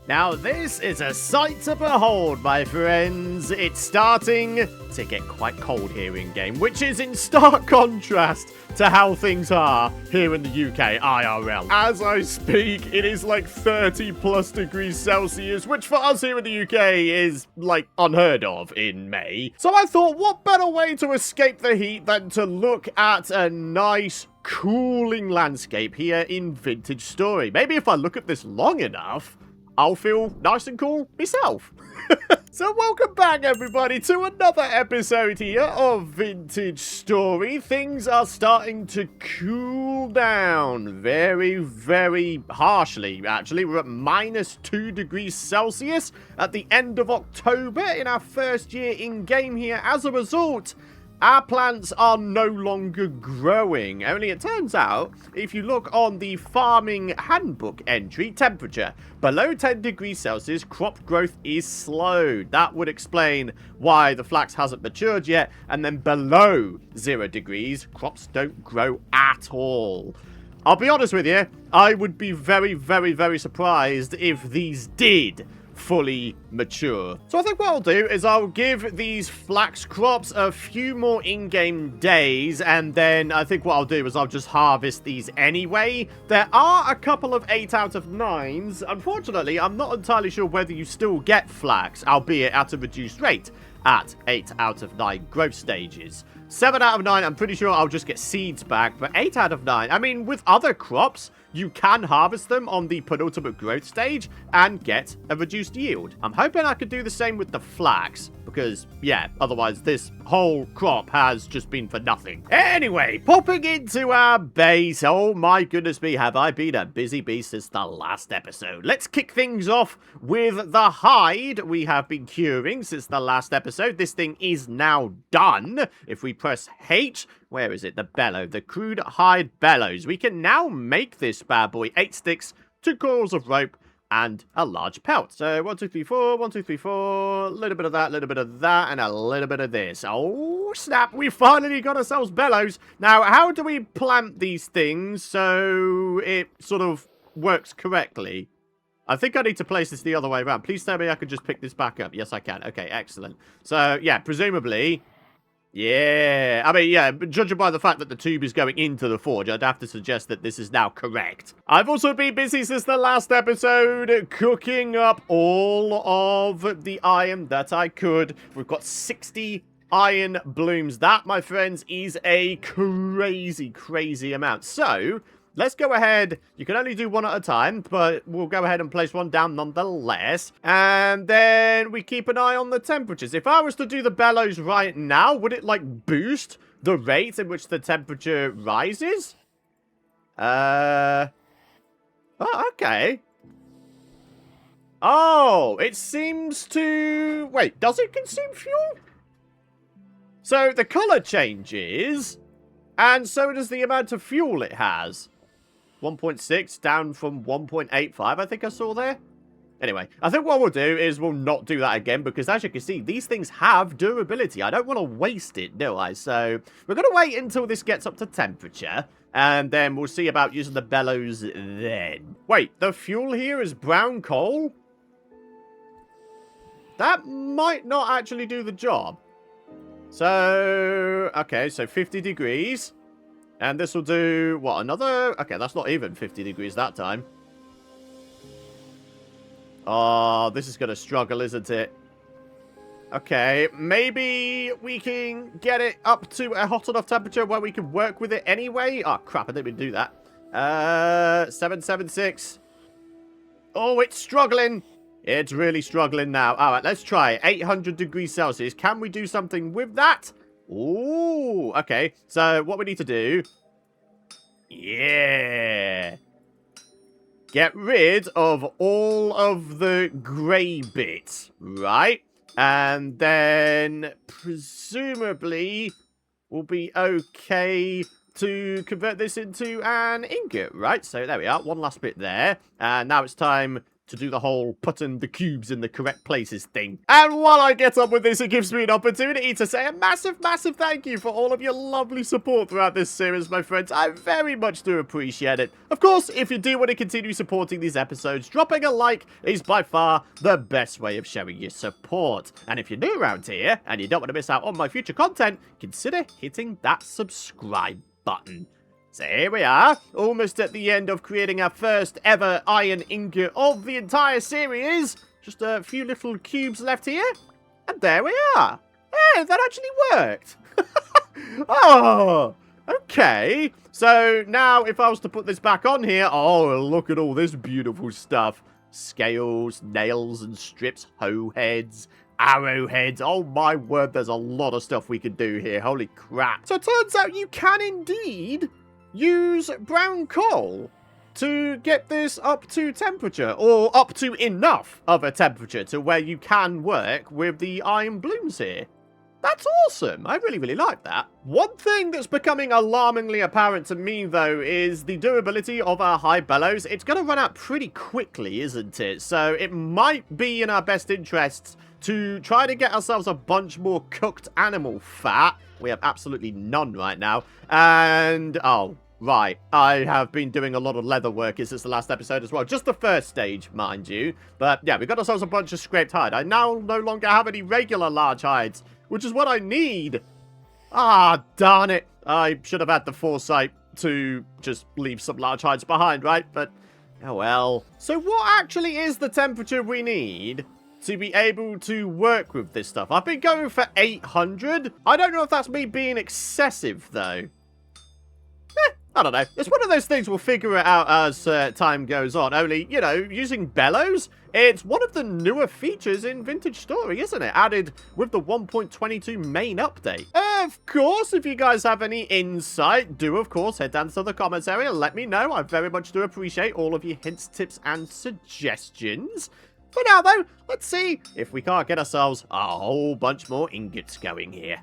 Now this is a sight to behold, my friends. It's starting to get quite cold here in game, which is in stark contrast to how things are here in the UK IRL. As I speak, it is like 30 plus degrees Celsius, which for us here in the UK is like unheard of in May. So I thought, what better way to escape the heat than to look at a nice cooling landscape here in Vintage Story. Maybe if I look at this long enough, I'll feel nice and cool myself. So welcome back, everybody, to another episode here of Vintage Story. Things are starting to cool down very, very harshly, actually. We're at -2 degrees Celsius at the end of October in our first year in-game here. As a result, our plants are no longer growing. Only it turns out, if you look on the farming handbook entry, temperature, below 10 degrees Celsius, crop growth is slowed. That would explain why the flax hasn't matured yet. And then below 0 degrees, crops don't grow at all. I'll be honest with you, I would be very, very, very surprised if these did fully mature. So I think what I'll do is I'll give these flax crops a few more in-game days, and then I think what I'll do is I'll just harvest these anyway. There are a couple of 8 out of 9s. Unfortunately, I'm not entirely sure whether you still get flax, albeit at a reduced rate, at 8 out of 9 growth stages. 7 out of 9, I'm pretty sure I'll just get seeds back, but 8 out of 9, I mean, with other crops, you can harvest them on the penultimate growth stage and get a reduced yield. I'm hoping I could do the same with the flax, because, yeah, otherwise this whole crop has just been for nothing. Anyway, popping into our base. Oh my goodness me, have I been a busy bee since the last episode. Let's kick things off with the hide we have been curing since the last episode. This thing is now done. If we press H, where is it? The bellow, the crude hide bellows. We can now make this bad boy. 8 sticks, 2 coils of rope, and a large pelt. So 1, 2, 3, 4, 1, 2, 3, 4, a little bit of that, and a little bit of this. Oh, snap, we finally got ourselves bellows. Now, how do we plant these things so it sort of works correctly? I think I need to place this the other way around. Please tell me I can just pick this back up. Yes, I can. Okay, excellent. So, yeah, presumably, yeah, I mean, yeah, but judging by the fact that the tube is going into the forge, I'd have to suggest that this is now correct. I've also been busy since the last episode, cooking up all of the iron that I could. We've got 60 iron blooms. That, my friends, is a crazy, crazy amount. So let's go ahead. You can only do one at a time, but we'll go ahead and place one down nonetheless. And then we keep an eye on the temperatures. If I was to do the bellows right now, would it, like, boost the rate in which the temperature rises? Oh, okay. Oh, it seems to... Wait, does it consume fuel? So the color changes, and so does the amount of fuel it has. 1.6 down from 1.85, I think I saw there. Anyway, I think what we'll do is we'll not do that again, because as you can see, these things have durability. I don't want to waste it, do I? So we're going to wait until this gets up to temperature, and then we'll see about using the bellows then. Wait, the fuel here is brown coal? That might not actually do the job. So, okay, so 50 degrees. And this will do, what, another? Okay, that's not even 50 degrees that time. Oh, this is going to struggle, isn't it? Okay, maybe we can get it up to a hot enough temperature where we can work with it anyway. Oh, crap, I didn't even do that. 776. Oh, it's struggling. It's really struggling now. All right, let's try 800 degrees Celsius. Can we do something with that? Ooh, okay. So what we need to do... Yeah. Get rid of all of the grey bits, right? And then, presumably, we'll be okay to convert this into an ingot, right? So there we are. One last bit there. And now it's time to do the whole putting the cubes in the correct places thing. And while I get on with this, it gives me an opportunity to say a massive, massive thank you for all of your lovely support throughout this series, my friends. I very much do appreciate it. Of course, if you do want to continue supporting these episodes, dropping a like is by far the best way of showing your support. And if you're new around here and you don't want to miss out on my future content, consider hitting that subscribe button. So here we are, almost at the end of creating our first ever iron ingot of the entire series. Just a few little cubes left here. And there we are. Hey, that actually worked. Oh, okay. So now if I was to put this back on here, oh, look at all this beautiful stuff. Scales, nails and strips, hoe heads, arrowheads. Oh my word, there's a lot of stuff we can do here. Holy crap. So it turns out you can indeed use brown coal to get this up to temperature, or up to enough of a temperature to where you can work with the iron blooms here. That's awesome. I really, really like that. One thing that's becoming alarmingly apparent to me, though, is the durability of our high bellows. It's going to run out pretty quickly, isn't it? So it might be in our best interests to try to get ourselves a bunch more cooked animal fat. We have absolutely none right now. And, oh, right. I have been doing a lot of leather work since the last episode as well. Just the first stage, mind you. But, yeah, we got ourselves a bunch of scraped hide. I now no longer have any regular large hides, which is what I need. Ah, darn it. I should have had the foresight to just leave some large hides behind, right? But, oh well. So what actually is the temperature we need to be able to work with this stuff? I've been going for 800. I don't know if that's me being excessive, though. I don't know. It's one of those things we'll figure it out as time goes on. Only, you know, using bellows, it's one of the newer features in Vintage Story, isn't it? Added with the 1.22 main update. Of course, if you guys have any insight, do, of course, head down to the comments area and let me know. I very much do appreciate all of your hints, tips, and suggestions. For now, though, let's see if we can't get ourselves a whole bunch more ingots going here.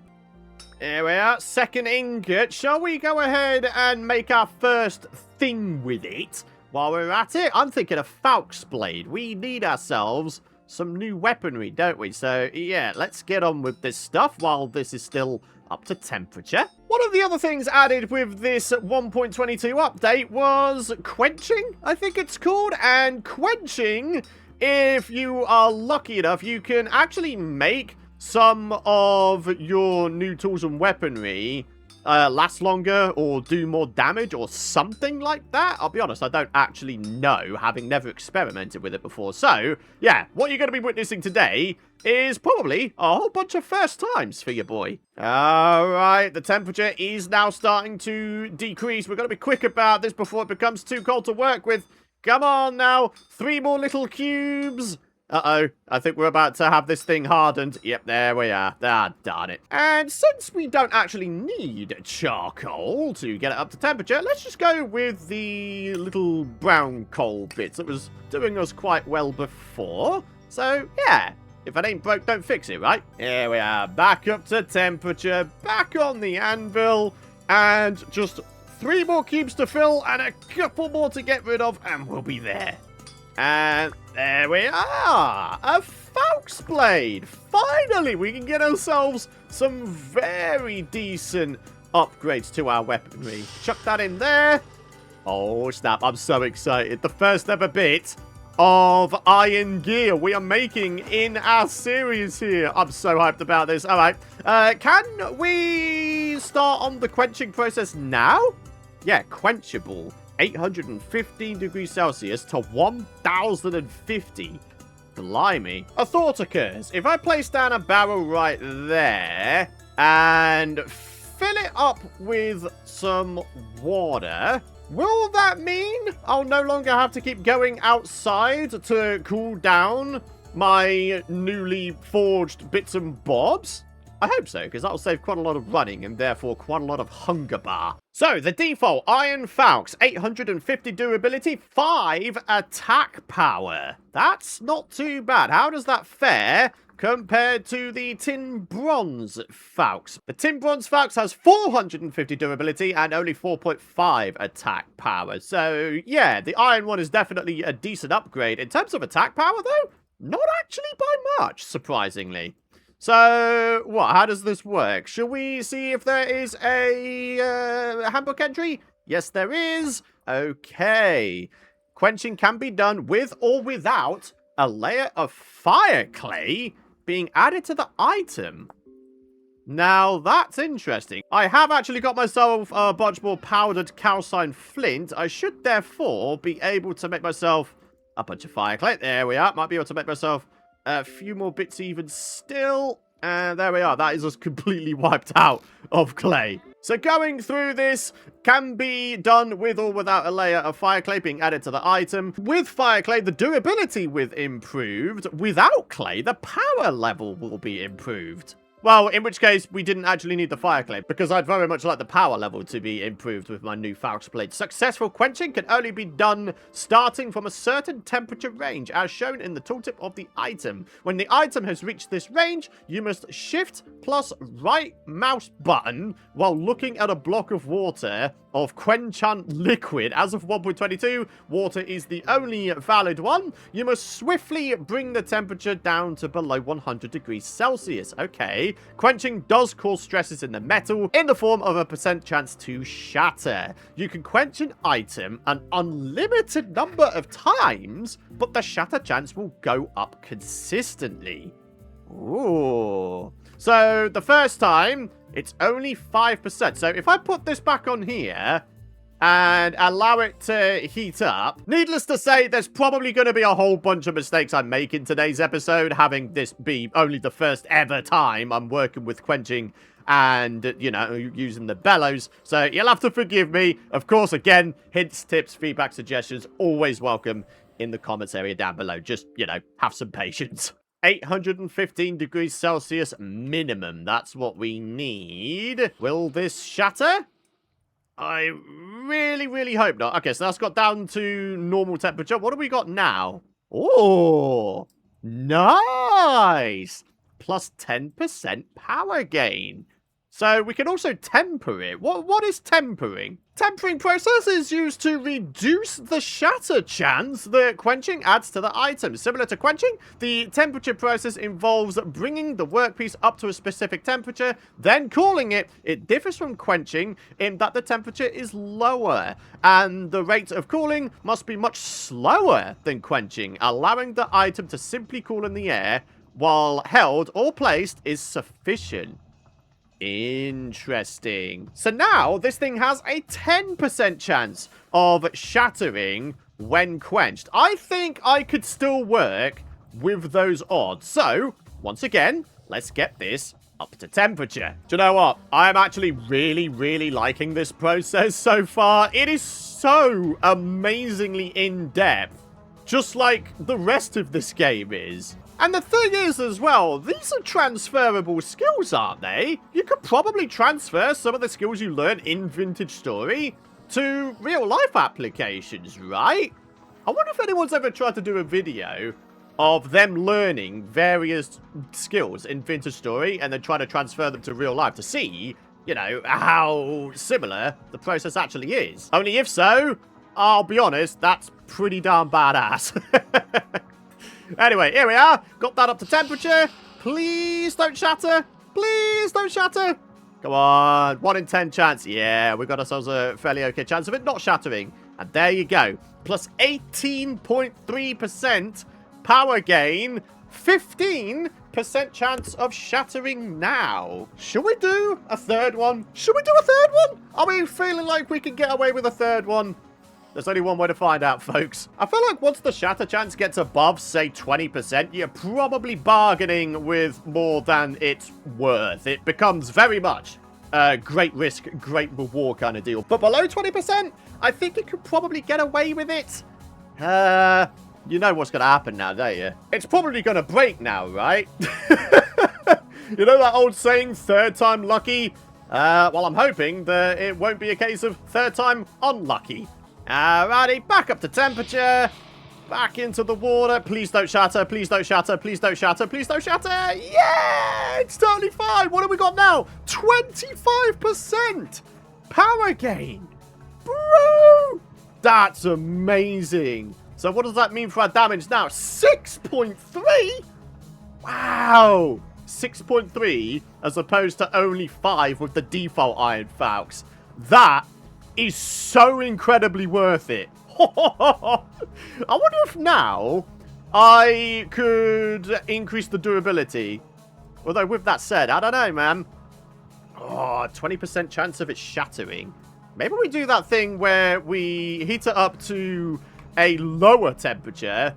Here we are, second ingot. Shall we go ahead and make our first thing with it while we're at it? I'm thinking a Falx blade. We need ourselves some new weaponry, don't we? So, yeah, let's get on with this stuff while this is still up to temperature. One of the other things added with this 1.22 update was Quenching, I think it's called. And Quenching, if you are lucky enough, you can actually make some of your new tools and weaponry last longer or do more damage or something like that. I'll be honest, I don't actually know, having never experimented with it before. So, yeah, what you're going to be witnessing today is probably a whole bunch of first times for your boy. Alright, the temperature is now starting to decrease. We're going to be quick about this before it becomes too cold to work with. Come on now, 3 more little cubes. Uh-oh, I think we're about to have this thing hardened. Yep, there we are. Ah, darn it. And since we don't actually need charcoal to get it up to temperature, let's just go with the little brown coal bits that was doing us quite well before. So, yeah, if it ain't broke, don't fix it, right? Here we are, back up to temperature, back on the anvil, and just 3 more cubes to fill and a couple more to get rid of, and we'll be there. And there we are, a Falx blade. Finally, we can get ourselves some very decent upgrades to our weaponry. Chuck that in there. Oh, snap, I'm so excited. The first ever bit of iron gear we are making in our series here. I'm so hyped about this. All right, can we start on the quenching process now? Yeah, quenchable. 815 degrees Celsius to 1050. Blimey. A thought occurs. If I place down a barrel right there and fill it up with some water, will that mean I'll no longer have to keep going outside to cool down my newly forged bits and bobs? I hope so, because that'll save quite a lot of running and therefore quite a lot of hunger bar. So, the default Iron Falx, 850 durability, 5 attack power. That's not too bad. How does that fare compared to the tin bronze Falx. The tin bronze Falx has 450 durability and only 4.5 attack power. So, yeah, the iron one is definitely a decent upgrade. In terms of attack power, though, not actually by much, surprisingly. So, what? How does this work? Shall we see if there is a handbook entry? Yes, there is. Okay. Quenching can be done with or without a layer of fire clay being added to the item. Now, that's interesting. I have actually got myself a bunch more powdered calcine flint. I should, therefore, be able to make myself a bunch of fire clay. There we are. Might be able to make myself a few more bits even still. And there we are. That is us completely wiped out of clay. So going through this can be done with or without a layer of fire clay being added to the item. With fire clay, the durability will improved. Without clay, the power level will be improved. Well, in which case, we didn't actually need the fire clay, because I'd very much like the power level to be improved with my new Falx blade. Successful quenching can only be done starting from a certain temperature range, as shown in the tooltip of the item. When the item has reached this range, you must shift plus right mouse button while looking at a block of water of Quenching liquid. As of 1.22, water is the only valid one. You must swiftly bring the temperature down to below 100 degrees Celsius. Okay. Quenching does cause stresses in the metal in the form of a % chance to shatter. You can quench an item an unlimited number of times, but the shatter chance will go up consistently. Ooh. So, the first time, it's only 5%. So, if I put this back on here and allow it to heat up, needless to say, there's probably going to be a whole bunch of mistakes I make in today's episode, having this be only the first ever time I'm working with quenching and, you know, using the bellows. So, you'll have to forgive me. Of course, again, hints, tips, feedback, suggestions, always welcome in the comments area down below. Just, you know, have some patience. 815 degrees Celsius minimum. That's what we need. Will this shatter? I really, really hope not. Okay, so that's got down to normal temperature. What do we got now? Oh, nice. Plus 10% power gain. So we can also temper it. What is tempering? Tempering process is used to reduce the shatter chance that quenching adds to the item. Similar to quenching, the temperature process involves bringing the workpiece up to a specific temperature, then cooling it. It differs from quenching in that the temperature is lower, and the rate of cooling must be much slower than quenching, allowing the item to simply cool in the air while held or placed is sufficient. Interesting. So now, this thing has a 10% chance of shattering when quenched. I think I could still work with those odds. So, once again, let's get this up to temperature. Do you know what? I am actually really, really liking this process so far. It is so amazingly in-depth, just like the rest of this game is. And the thing is as well, these are transferable skills, aren't they? You could probably transfer some of the skills you learn in Vintage Story to real-life applications, right? I wonder if anyone's ever tried to do a video of them learning various skills in Vintage Story and then try to transfer them to real life to see, you know, how similar the process actually is. Only if so, I'll be honest, that's pretty darn badass. Anyway, here we are. Got that up to temperature. Please don't shatter. Please don't shatter. Come on. 1 in 10 chance. Yeah, we got ourselves a fairly okay chance of it not shattering. And there you go. Plus 18.3% power gain. 15% chance of shattering now. Should we do a third one? Should we do a third one? Are we feeling like we can get away with a third one? There's only one way to find out, folks. I feel like once the shatter chance gets above, say, 20%, you're probably bargaining with more than it's worth. It becomes very much a great risk, great reward kind of deal. But below 20%, I think you could probably get away with it. You know what's going to happen now, don't you? It's probably going to break now, right? You know that old saying, third time lucky? Well, I'm hoping that it won't be a case of third time unlucky. Alrighty, back up to temperature. Back into the water. Please don't shatter. Please don't shatter. Please don't shatter. Please don't shatter. Yeah! It's totally fine. What have we got now? 25% power gain. Bro! That's amazing. So what does that mean for our damage now? 6.3? Wow. 6.3 as opposed to only 5 with the default Iron Falx. That is so incredibly worth it. I wonder if now I could increase the durability. Although with that said, I don't know, man. Oh, 20% chance of it shattering. Maybe we do that thing where we heat it up to a lower temperature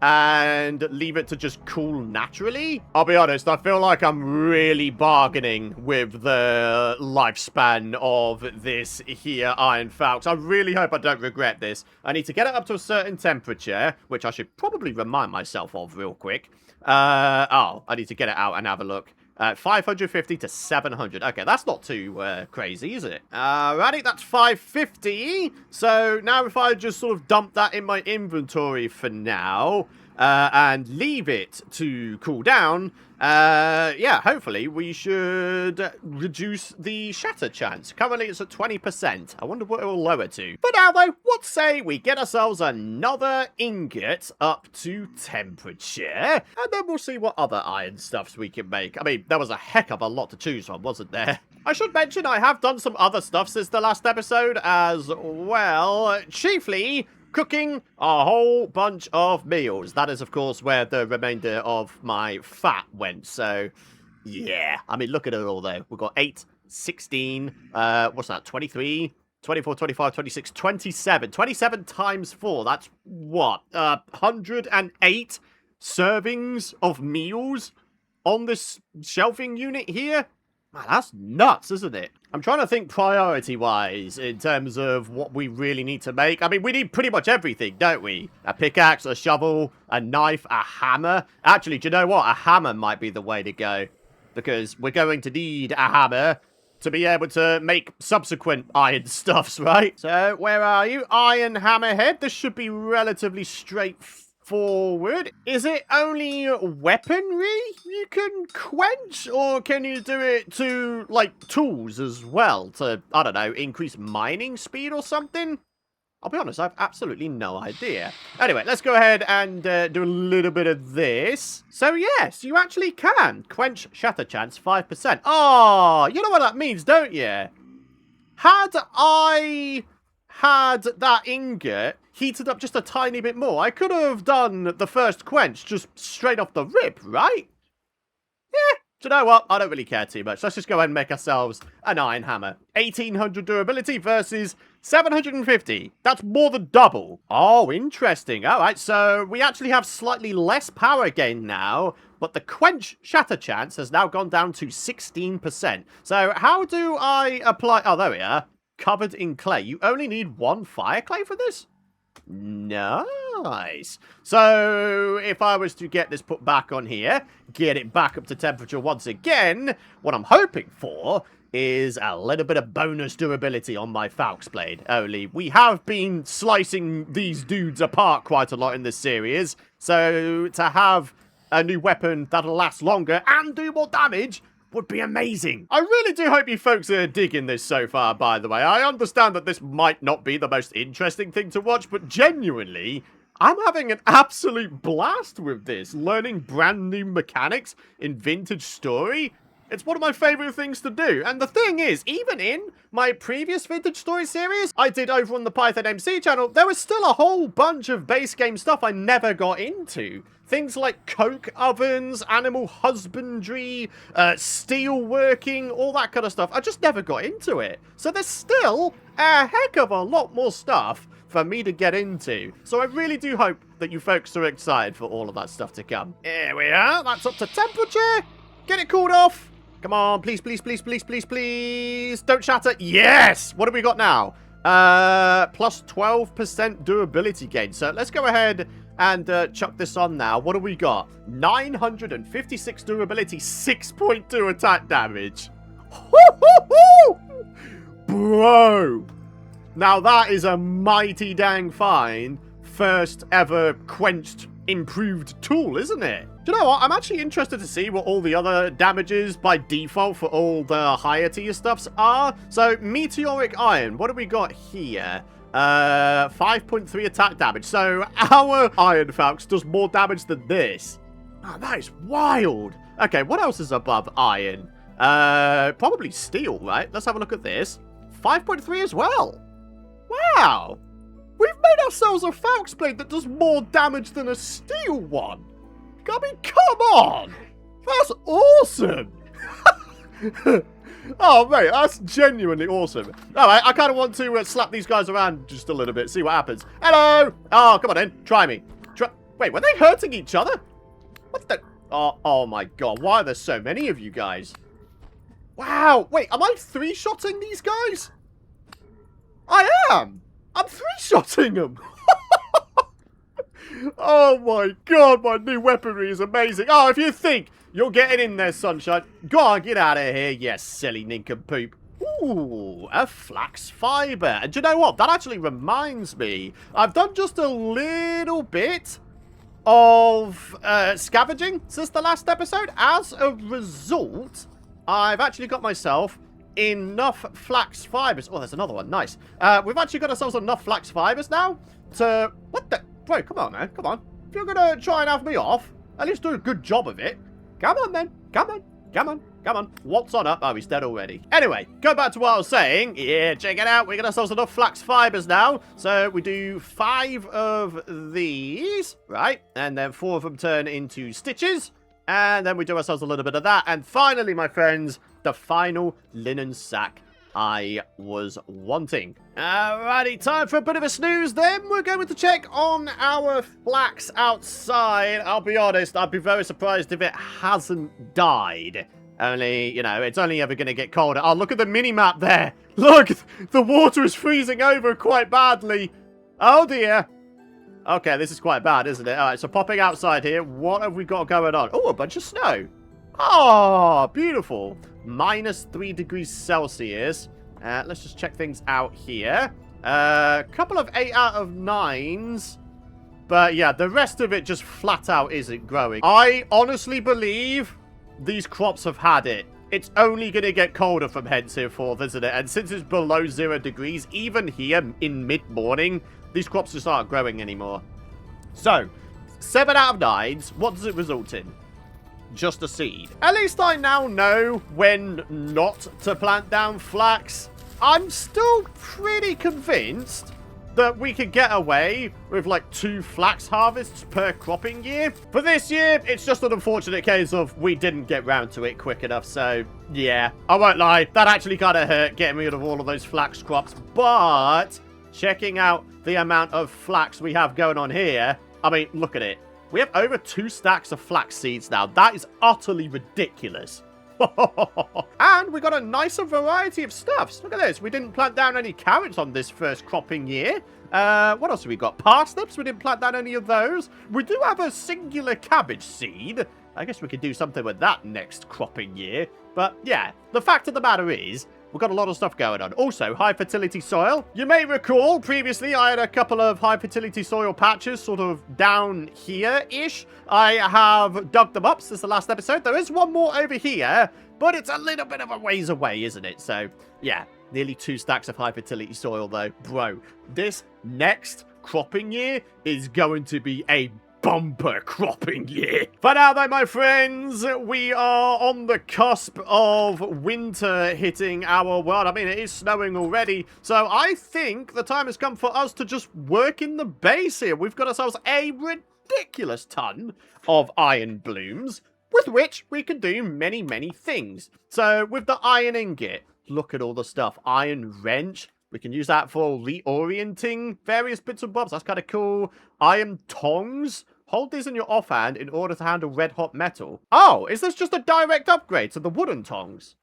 and leave it to just cool naturally. I'll be honest, I feel like I'm really bargaining with the lifespan of this here Iron Falx. I really hope I don't regret this. I need to get it up to a certain temperature, which I should probably remind myself of real quick. I need to get it out and have a look. 550 to 700. Okay, that's not too crazy, is it? Alrighty, that's 550. So now if I just sort of dump that in my inventory for now and leave it to cool down, yeah, hopefully we should reduce the shatter chance. Currently it's at 20%. I wonder what it will lower to. For now though, let's say we get ourselves another ingot up to temperature, and then we'll see what other iron stuffs we can make. I mean, there was a heck of a lot to choose from, wasn't there? I should mention I have done some other stuff since the last episode as well, chiefly cooking a whole bunch of meals. That is, of course, where the remainder of my fat went. So, yeah. I mean, look at it all, though. We've got 8, 16, what's that, 23, 24, 25, 26, 27. 27 times 4. That's, what, 108 servings of meals on this shelving unit here? Man, that's nuts, isn't it? I'm trying to think priority-wise in terms of what we really need to make. I mean, we need pretty much everything, don't we? A pickaxe, a shovel, a knife, a hammer. Actually, do you know what? A hammer might be the way to go. Because we're going to need a hammer to be able to make subsequent iron stuffs, right? So, where are you? Iron hammerhead. This should be relatively straightforward. Is it only weaponry you can quench, or can you do it to, like, tools as well to, I don't know, increase mining speed or something? I'll be honest, I have absolutely no idea. Anyway, let's go ahead and do a little bit of this. So yes, you actually can quench shatter chance 5%. Oh, you know what that means, don't you? Had I had that ingot heated up just a tiny bit more, I could have done the first quench just straight off the rip, right? Yeah, do you know what? I don't really care too much. Let's just go ahead and make ourselves an iron hammer. 1800 durability versus 750. That's more than double. Oh, interesting. All right, so we actually have slightly less power gain now, but the quench shatter chance has now gone down to 16%. So how do I apply... Oh, there we are. Covered in clay. You only need 1 fire clay for this? Nice. So, if I was to get this put back on here, get it back up to temperature once again, what I'm hoping for is a little bit of bonus durability on my Falx blade. Only, we have been slicing these dudes apart quite a lot in this series, so to have a new weapon that'll last longer and do more damage would be amazing. I really do hope you folks are digging this so far, by the way. I understand that this might not be the most interesting thing to watch, but genuinely, I'm having an absolute blast with this. Learning brand new mechanics in Vintage Story. It's one of my favorite things to do. And the thing is, even in my previous Vintage Story series I did over on the PythonMC channel, there was still a whole bunch of base game stuff I never got into. Things like coke ovens, animal husbandry, steel working, all that kind of stuff. I just never got into it. So there's still a heck of a lot more stuff for me to get into. So I really do hope that you folks are excited for all of that stuff to come. Here we are. That's up to temperature. Get it cooled off. Come on, please, please, please, please, please, please. Don't shatter. Yes! What have we got now? Plus 12% durability gain. So let's go ahead and chuck this on now. What have we got? 956 durability, 6.2 attack damage. Woo-hoo-hoo! Bro! Now that is a mighty dang fine first ever quenched improved tool, isn't it? Do you know what? I'm actually interested to see what all the other damages by default for all the higher tier stuffs are. So, meteoric iron, what do we got here? 5.3 attack damage. So, our Iron Falx does more damage than this. Oh, that is wild. Okay, what else is above iron? Probably steel, right? Let's have a look at this. 5.3 as well. Wow. We've made ourselves a Falx blade that does more damage than a steel one. I mean, come on. That's awesome. Oh, mate, that's genuinely awesome. All right, I kind of want to slap these guys around just a little bit, see what happens. Hello. Oh, come on in. Try me. Wait, were they hurting each other? What the... Oh my god, why are there so many of you guys? Wow, wait, am I three-shotting these guys? I am! I'm three-shotting them! Oh my god, my new weaponry is amazing. Oh, if you think you're getting in there, sunshine, go on, get out of here, you silly nincompoop. Ooh, a flax fiber. And do you know what? That actually reminds me. I've done just a little bit of scavenging since the last episode. As a result, I've actually got myself enough flax fibers. Oh, there's another one. Nice. We've actually got ourselves enough flax fibers now to... What the... Bro, come on, man. Come on. If you're going to try and have me off, at least do a good job of it. Come on, then. Come on. Come on. Come on. What's on up? Oh, he's dead already. Anyway, go back to what I was saying. Yeah, check it out. We got ourselves enough flax fibers now. So we do 5 of these, right? And then 4 of them turn into stitches. And then we do ourselves a little bit of that. And finally, my friends, the final linen sack I was wanting. Alrighty, time for a bit of a snooze then. We're going to check on our flax outside. I'll be honest, I'd be very surprised if it hasn't died. Only, you know, it's only ever going to get colder. Oh, look at the mini-map there. Look, the water is freezing over quite badly. Oh, dear. Okay, this is quite bad, isn't it? All right, so popping outside here, what have we got going on? Oh, a bunch of snow. Oh, beautiful. -3 degrees Celsius. Let's just check things out here. A couple of 8 out of 9s. But yeah, the rest of it just flat out isn't growing. I honestly believe these crops have had it. It's only going to get colder from henceforth, isn't it? And since it's below 0 degrees, even here in mid-morning, these crops just aren't growing anymore. So, 7 out of 9s. What does it result in? Just a seed. At least I now know when not to plant down flax. I'm still pretty convinced that we could get away with like 2 flax harvests per cropping year. For this year, it's just an unfortunate case of we didn't get round to it quick enough. So yeah, I won't lie, that actually kind of hurt getting rid of all of those flax crops. But checking out the amount of flax we have going on here, I mean, look at it. We have over 2 stacks of flax seeds now. That is utterly ridiculous. And we got a nicer variety of stuffs. Look at this. We didn't plant down any carrots on this first cropping year. What else have we got? Parsnips. We didn't plant down any of those. We do have a singular cabbage seed. I guess we could do something with that next cropping year. But yeah, the fact of the matter is, we've got a lot of stuff going on. Also, high fertility soil. You may recall, previously, I had a couple of high fertility soil patches sort of down here-ish. I have dug them up since the last episode. There is one more over here, but it's a little bit of a ways away, isn't it? So, yeah, nearly 2 stacks of high fertility soil, though. Bro, this next cropping year is going to be a bumper cropping year. For now though, my friends, we are on the cusp of winter hitting our world. I mean, it is snowing already, so I think the time has come for us to just work in the base here. We've got ourselves a ridiculous ton of iron blooms, with which we can do many, many things. So with the iron ingot, look at all the stuff. Iron wrench. We can use that for reorienting various bits and bobs. That's kind of cool. Iron tongs. Hold these in your offhand in order to handle red-hot metal. Oh, is this just a direct upgrade to the wooden tongs?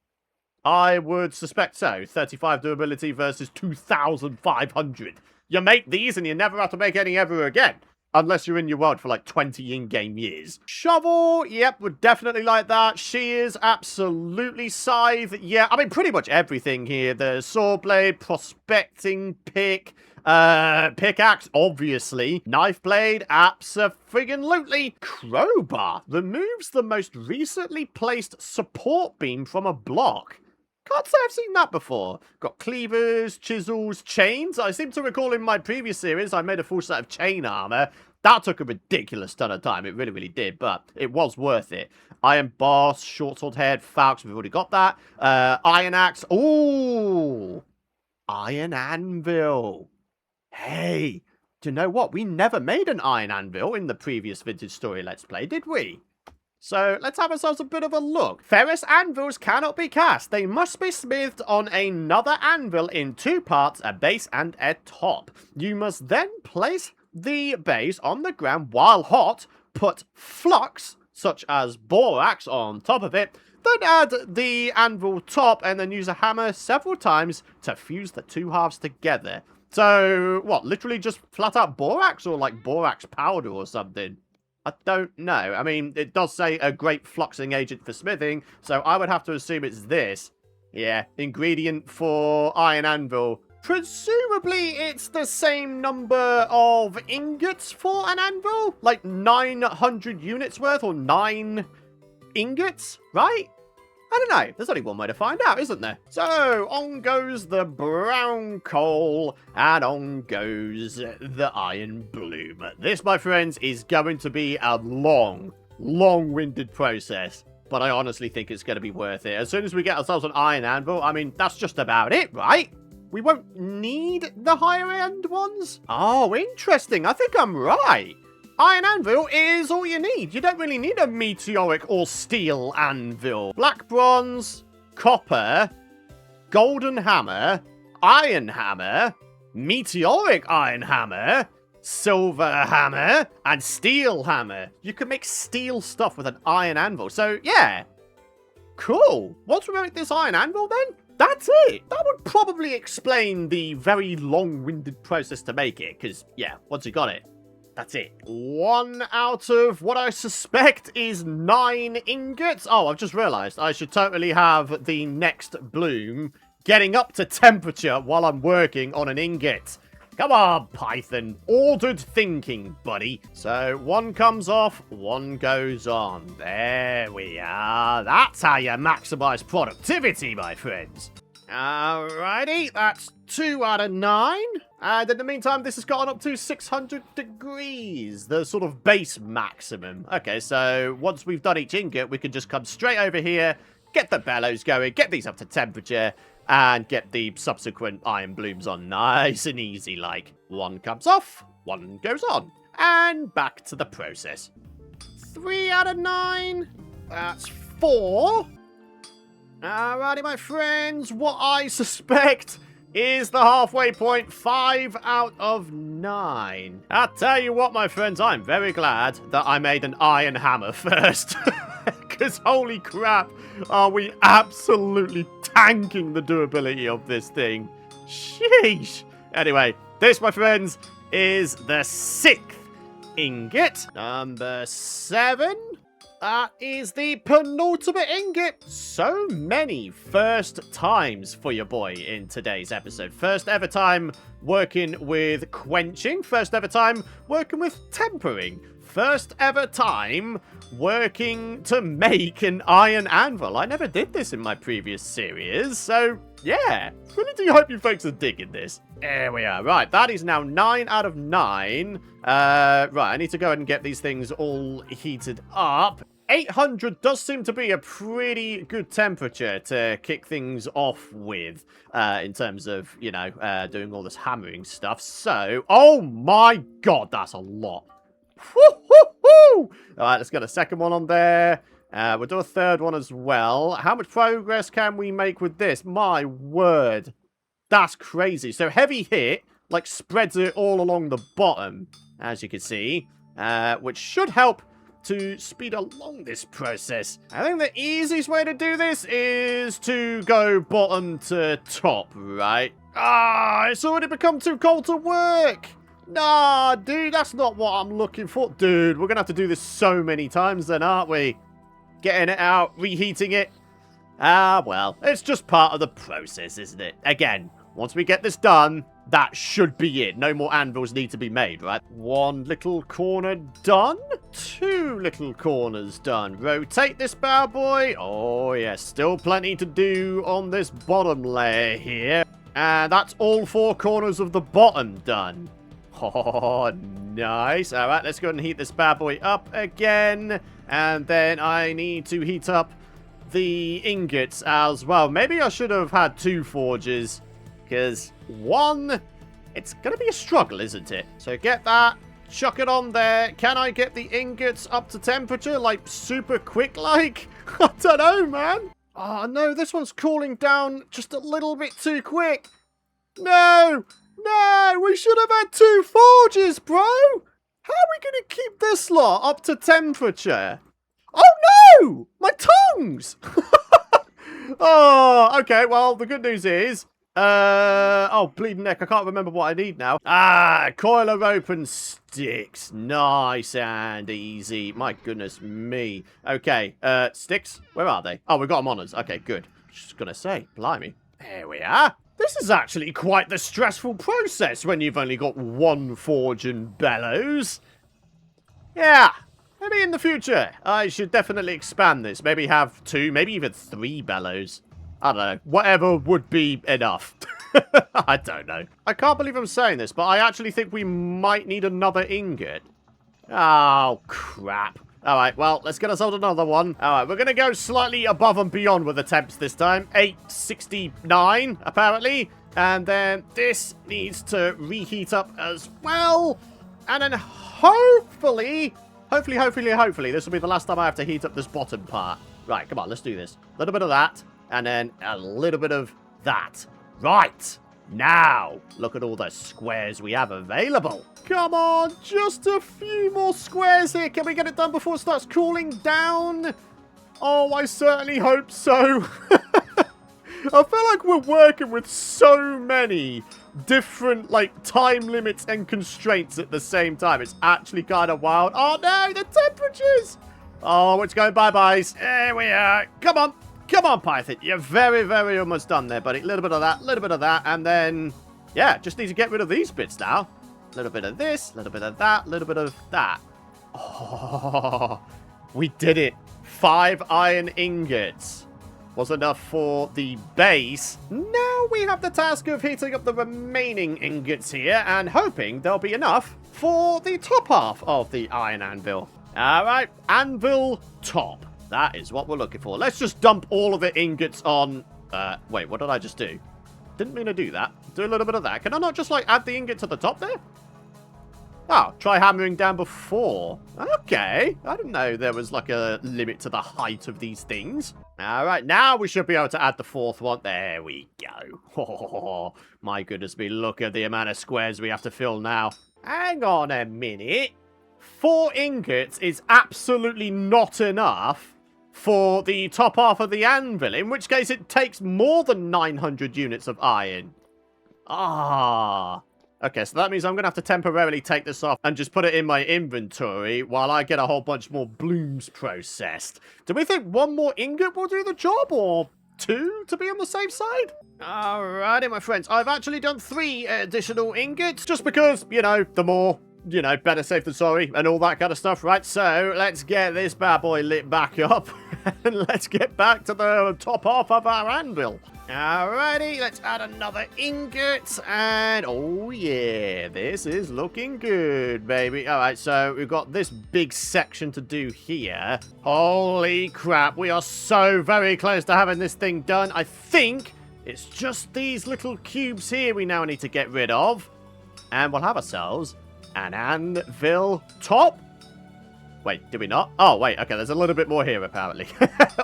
I would suspect so. 35 durability versus 2,500. You make these and you never have to make any ever again. Unless you're in your world for like 20 in-game years. Shovel, yep, would definitely like that. Shears, absolutely. Scythe, yeah. I mean, pretty much everything here. The saw blade, prospecting pick, Pickaxe, obviously. Knife blade, abso-friggin-lutely. Crowbar removes the most recently placed support beam from a block. Can't say I've seen that before. Got cleavers, chisels, chains. I seem to recall in my previous series I made a full set of chain armor. That took a ridiculous ton of time. It really, really did, but it was worth it. Iron boss, short sword head, falcon. We've already got that. Iron axe. Ooh, iron anvil. Hey, do you know what? We never made an iron anvil in the previous Vintage Story Let's Play, did we? So, let's have ourselves a bit of a look. Ferrous anvils cannot be cast. They must be smithed on another anvil in 2 parts, a base and a top. You must then place the base on the ground while hot, put flux, such as borax, on top of it, then add the anvil top, and then use a hammer several times to fuse the 2 halves together. So, what, literally just flat out borax, or like borax powder or something? I don't know. I mean, it does say a great fluxing agent for smithing, so I would have to assume it's this. Yeah, ingredient for iron anvil. Presumably, it's the same number of ingots for an anvil? Like 900 units worth, or 9 ingots, right? I don't know. There's only one way to find out, isn't there? So, on goes the brown coal, and on goes the iron bloom. This, my friends, is going to be a long-winded process. But I honestly think it's going to be worth it. As soon as we get ourselves an iron anvil, I mean, that's just about it, right? We won't need the higher-end ones? Oh, interesting. I think I'm right. Iron anvil is all you need. You don't really need a meteoric or steel anvil. Black bronze, copper, golden hammer, iron hammer, meteoric iron hammer, silver hammer, and steel hammer. You can make steel stuff with an iron anvil. So, yeah. Cool. Once we make this iron anvil, then, that's it. That would probably explain the very long-winded process to make it. Because, yeah, once you got it, that's it. 1 out of what I suspect is 9 ingots. Oh, I've just realized I should totally have the next bloom getting up to temperature while I'm working on an ingot. Come on, Python. Ordered thinking, buddy. So, 1 comes off, 1 goes on. There we are. That's how you maximize productivity, my friends. Alrighty, that's 2 out of 9. And in the meantime, this has gotten up to 600 degrees, the sort of base maximum. Okay, so once we've done each ingot, we can just come straight over here, get the bellows going, get these up to temperature, and get the subsequent iron blooms on nice and easy like. 1 comes off, 1 goes on. And back to the process. 3 out of 9. That's 4. Alrighty, my friends, what I suspect is the halfway point. 5 out of 9. I'll tell you what, my friends, I'm very glad that I made an iron hammer first. Because holy crap, are we absolutely tanking the durability of this thing. Sheesh. Anyway, this, my friends, is the 6th ingot. Number 7. That is the penultimate ingot. So many first times for your boy in today's episode. First ever time working with quenching. First ever time working with tempering. First ever time working to make an iron anvil. I never did this in my previous series, so yeah. Really do hope you folks are digging this. There we are. Right, that is now 9 out of 9. Right, I need to go ahead and get these things all heated up. 800 does seem to be a pretty good temperature to kick things off with, in terms of, you know, doing all this hammering stuff. So, oh my god, that's a lot. Woo-hoo-hoo! Alright, let's get a second one on there. We'll do a third one as well. How much progress can we make with this? My word. That's crazy. So heavy hit, like, spreads it all along the bottom, as you can see, which should help to speed along this process. I think the easiest way to do this is to go bottom to top, right? Ah, it's already become too cold to work. Nah, dude, that's not what I'm looking for. Dude, we're gonna have to do this so many times then, aren't we? Getting it out, reheating it. Ah, well, it's just part of the process, isn't it? Again, once we get this done, that should be it. No more anvils need to be made, right? One little corner done. Two little corners done. Rotate this bad boy. Oh, yeah. Still plenty to do on this bottom layer here. And that's all four corners of the bottom done. Oh, nice. All right, let's go and heat this bad boy up again. And then I need to heat up the ingots as well. Maybe I should have had two forges, because one, it's going to be a struggle, isn't it? So get that, chuck it on there. Can I get the ingots up to temperature, like, super quick, like? I don't know, man. Oh, no, this one's cooling down just a little bit too quick. No! No, we should have had two forges, bro! How are we going to keep this lot up to temperature? Oh, no! My tongues! Oh, okay, well, the good news is... oh, bleeding neck, I can't remember what I need now. Ah, coil of rope and sticks. Nice and easy. My goodness me. Okay, sticks, where are they? Oh, we got them on us. Okay, good. Just gonna say, blimey. There we are. This is actually quite the stressful process when you've only got one forge and bellows. Yeah, maybe in the future I should definitely expand this. Maybe have two, maybe even three bellows. I don't know. Whatever would be enough. I don't know. I can't believe I'm saying this, but I actually think we might need another ingot. Oh, crap. Alright, well, let's get ourselves another one. Alright, we're going to go slightly above and beyond with the temps this time. 869, apparently. And then this needs to reheat up as well. And then hopefully, this will be the last time I have to heat up this bottom part. Right, come on, let's do this. A little bit of that, and then a little bit of that. Right. Now, look at all the squares we have available. Come on, just a few more squares here. Can we get it done before it starts cooling down? Oh, I certainly hope so. I feel like we're working with so many different, like, time limits and constraints at the same time. It's actually kind of wild. Oh, no, the temperatures. Oh, it's going bye-byes. There we are. Come on. Come on, Python. You're very, very almost done there, buddy. A little bit of that, and then, yeah, just need to get rid of these bits now. A little bit of this, a little bit of that, a little bit of that. Oh, we did it. 5 iron ingots was enough for the base. Now we have the task of heating up the remaining ingots here and hoping there'll be enough for the top half of the iron anvil. All right, anvil top. That is what we're looking for. Let's just dump all of the ingots on... wait, what did I just do? Didn't mean to do that. Do a little bit of that. Can I not just, like, add the ingot to the top there? Oh, try hammering down before. Okay. I didn't know there was, like, a limit to the height of these things. All right, now we should be able to add the fourth one. There we go. Oh, my goodness me. Look at the amount of squares we have to fill now. Hang on a minute. 4 ingots is absolutely not enough for the top half of the anvil, in which case it takes more than 900 units of iron. Ah. Okay, so that means I'm going to have to temporarily take this off and just put it in my inventory while I get a whole bunch more blooms processed. Do we think 1 more ingot will do the job, or 2 to be on the safe side? Alrighty, my friends. I've actually done 3 additional ingots, just because, you know, the more... you know, better safe than sorry and all that kind of stuff, right? So let's get this bad boy lit back up and let's get back to the top half of our anvil. Alrighty, let's add another ingot and oh yeah, this is looking good, baby. Alright, so we've got this big section to do here. Holy crap, we are so very close to having this thing done. I think it's just these little cubes here we now need to get rid of and we'll have ourselves an anvil top. Wait, did we not? Oh, wait. Okay, there's a little bit more here, apparently.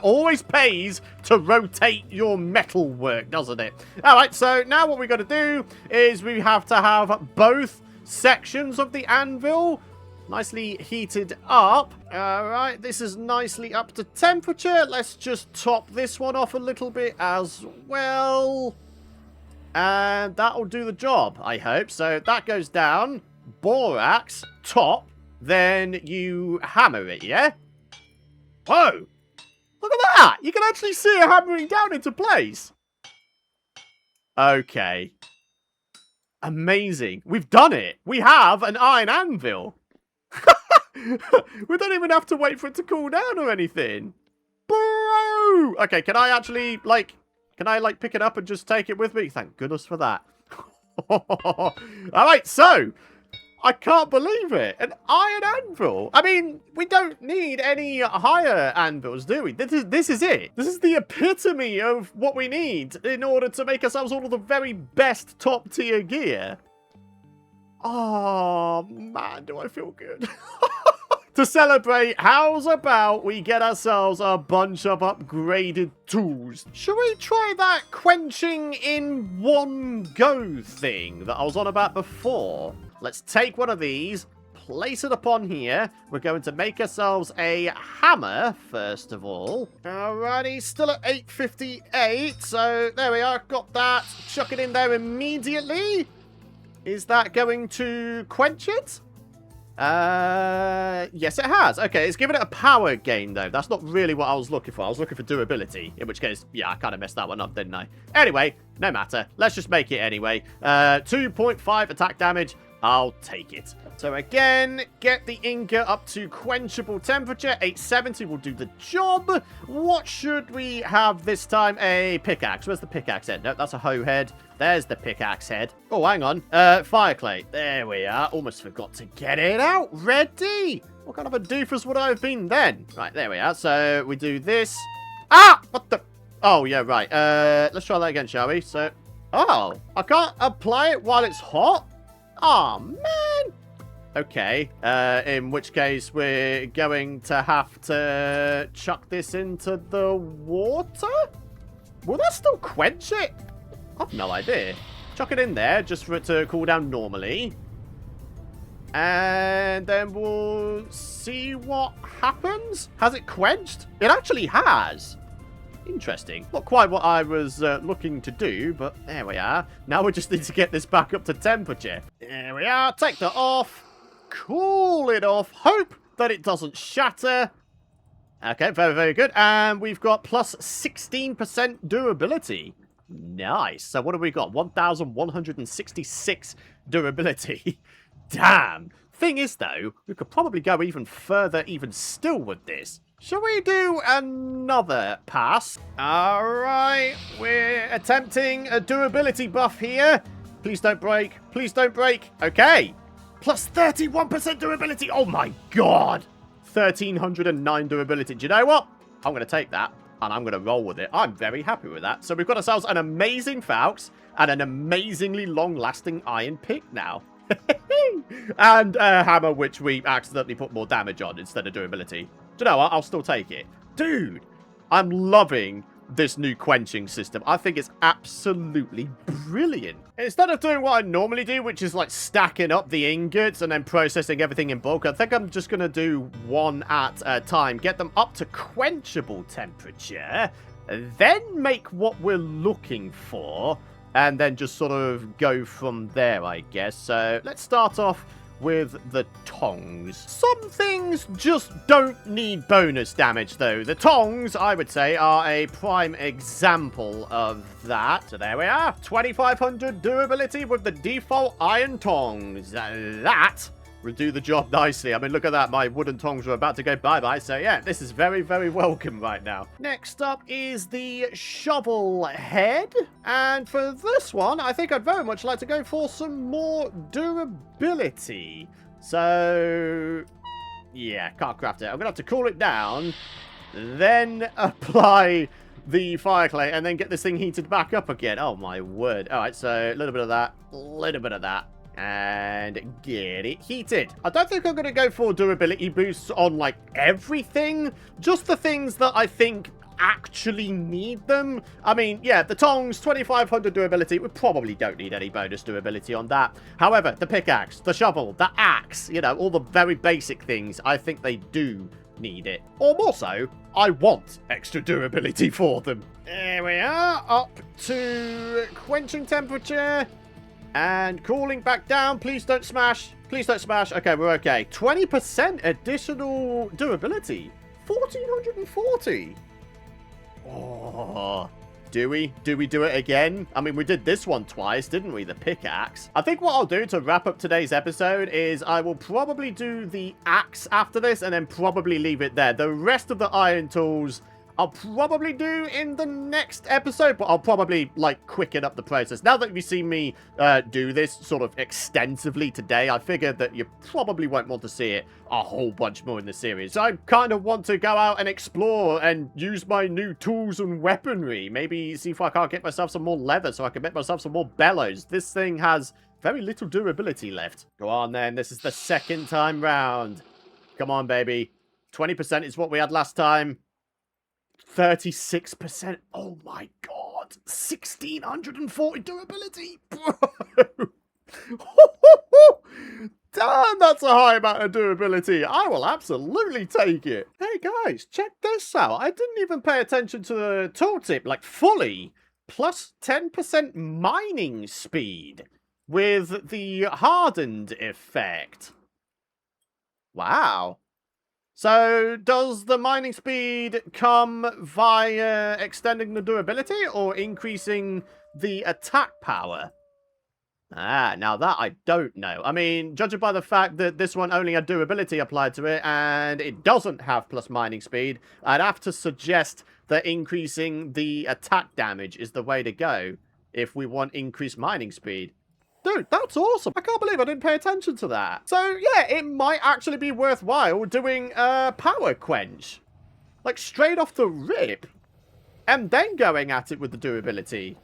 Always pays to rotate your metal work, doesn't it? All right, so now what we got to do is we have to have both sections of the anvil nicely heated up. All right, this is nicely up to temperature. Let's just top this one off a little bit as well. And that'll do the job, I hope. So that goes down. Borax, top, then you hammer it, yeah? Whoa! Look at that! You can actually see it hammering down into place. Okay. Amazing. We've done it. We have an iron anvil. We don't even have to wait for it to cool down or anything. Bro! Okay, can I actually, pick it up and just take it with me? Thank goodness for that. Alright, so, I can't believe it. An iron anvil. I mean, we don't need any higher anvils, do we? This is it. This is the epitome of what we need in order to make ourselves all of the very best top tier gear. Oh, man, do I feel good. To celebrate, how's about we get ourselves a bunch of upgraded tools? Shall we try that quenching in one go thing that I was on about before? Let's take one of these, place it upon here. We're going to make ourselves a hammer, first of all. Alrighty, still at 858, so there we are, got that. Chuck it in there immediately. Is that going to quench it? Yes, it has. Okay, it's given it a power gain, though. That's not really what I was looking for. I was looking for durability, in which case, yeah, I kind of messed that one up, didn't I? Anyway, no matter. Let's just make it anyway. 2.5 attack damage. I'll take it. So again, get the ingot up to quenchable temperature. 870 will do the job. What should we have this time? A pickaxe. Where's the pickaxe head? No, that's a hoe head. There's the pickaxe head. Oh, hang on. Fire clay. There we are. Almost forgot to get it out. Ready. What kind of a doofus would I have been then? Right, there we are. So we do this. Ah! What the? Oh, yeah, right. Let's try that again, shall we? So, oh, I can't apply it while it's hot? Oh, man. Okay, in which case we're going to have to chuck this into the water? Will that still quench it? I've no idea. Chuck it in there just for it to cool down normally. And then we'll see what happens. Has it quenched? It actually has. Interesting. Not quite what I was looking to do, but there we are. Now we just need to get this back up to temperature. There we are. Take that off. Cool it off. Hope that it doesn't shatter. Okay, very, very good. And we've got plus 16% durability. Nice. So what have we got? 1,166 durability. Damn. Thing is, though, we could probably go even further even still with this. Shall we do another pass? Alright, we're attempting a durability buff here. Please don't break. Please don't break. Okay. Plus 31% durability. Oh my god. 1,309 durability. Do you know what? I'm going to take that and I'm going to roll with it. I'm very happy with that. So we've got ourselves an amazing Faux and an amazingly long-lasting iron pick now. And a hammer which we accidentally put more damage on instead of durability. Do you know what? I'll still take it. Dude, I'm loving this new quenching system. I think it's absolutely brilliant. Instead of doing what I normally do, which is like stacking up the ingots and then processing everything in bulk, I think I'm just going to do one at a time. Get them up to quenchable temperature, then make what we're looking for, and then just sort of go from there, I guess. So let's start off with the tongs. Some things just don't need bonus damage, though. The tongs, I would say, are a prime example of that. So there we are. 2,500 durability with the default iron tongs. That will do the job nicely. I mean, look at that. My wooden tongs were about to go bye-bye. So yeah, this is very, very welcome right now. Next up is the shovel head. And for this one, I think I'd very much like to go for some more durability. So yeah, can't craft it. I'm gonna have to cool it down, then apply the fire clay, and then get this thing heated back up again. Oh my word. All right, so a little bit of that, a little bit of that, and get it heated. I don't think I'm going to go for durability boosts on, like, everything. Just the things that I think actually need them. I mean, yeah, the tongs, 2,500 durability. We probably don't need any bonus durability on that. However, the pickaxe, the shovel, the axe, you know, all the very basic things, I think they do need it. Or more so, I want extra durability for them. There we are, up to quenching temperature. And cooling back down. Please don't smash. Please don't smash. Okay, we're okay. 20% additional durability. 1,440. Oh, Do we? Do we do it again? I mean, we did this one twice, didn't we? The pickaxe. I think what I'll do to wrap up today's episode is I will probably do the axe after this and then probably leave it there. The rest of the iron tools I'll probably do in the next episode, but I'll probably, like, quicken up the process. Now that you've seen me do this sort of extensively today, I figured that you probably won't want to see it a whole bunch more in the series. So I kind of want to go out and explore and use my new tools and weaponry. Maybe see if I can't get myself some more leather so I can make myself some more bellows. This thing has very little durability left. Go on, then. This is the second time round. Come on, baby. 20% is what we had last time. 36%. Oh my god. 1640 durability. Bro. Damn, that's a high amount of durability. I will absolutely take it. Hey guys, check this out. I didn't even pay attention to the tooltip, like fully. Plus 10% mining speed with the hardened effect. Wow. So, does the mining speed come via extending the durability or increasing the attack power? Ah, now that I don't know. I mean, judging by the fact that this one only had durability applied to it and it doesn't have plus mining speed, I'd have to suggest that increasing the attack damage is the way to go if we want increased mining speed. Dude, that's awesome. I can't believe I didn't pay attention to that. So, yeah, it might actually be worthwhile doing a power quench. Like, straight off the rip. And then going at it with the durability.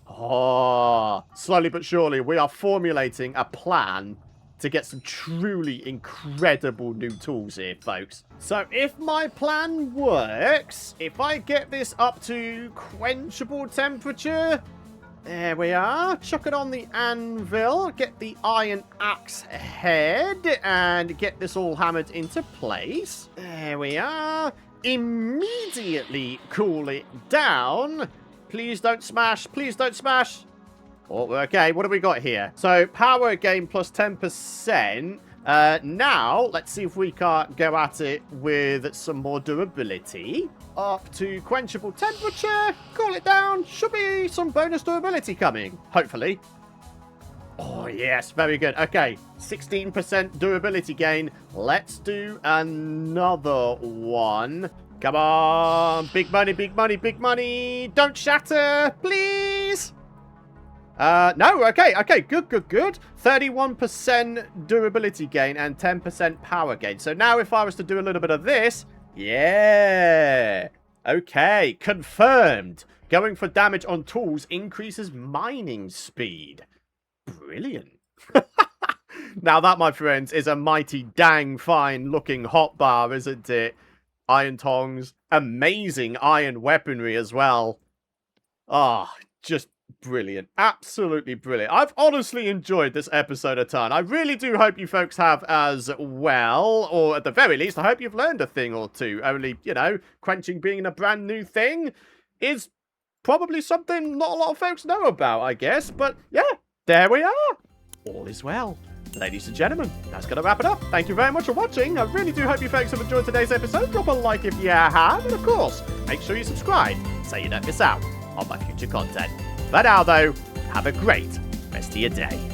Oh, slowly but surely, we are formulating a plan to get some truly incredible new tools here, folks. So, if my plan works, if I get this up to quenchable temperature... There we are. Chuck it on the anvil. Get the iron axe head. And get this all hammered into place. There we are. Immediately cool it down. Please don't smash. Please don't smash. Oh, okay, what do we got here? So, power gain plus 10%. Now, let's see if we can't go at it with some more durability. Up to quenchable temperature. Cool it down. Should be some bonus durability coming. Hopefully. Oh, yes. Very good. Okay. 16% durability gain. Let's do another one. Come on. Big money, big money, big money. Don't shatter, please. No, okay, good. 31% durability gain and 10% power gain. So now if I was to do a little bit of this, yeah. Okay, confirmed. Going for damage on tools increases mining speed. Brilliant. Now that, my friends, is a mighty dang fine looking hotbar, isn't it? Iron tongs, amazing iron weaponry as well. Ah, just brilliant. Absolutely brilliant. I've honestly enjoyed this episode a ton. I really do hope you folks have as well. Or at the very least, I hope you've learned a thing or two. Only, you know, quenching being a brand new thing is probably something not a lot of folks know about, I guess. But yeah, there we are. All is well. Ladies and gentlemen, that's going to wrap it up. Thank you very much for watching. I really do hope you folks have enjoyed today's episode. Drop a like if you have. And of course, make sure you subscribe so you don't miss out on my future content. For now, though, have a great rest of your day.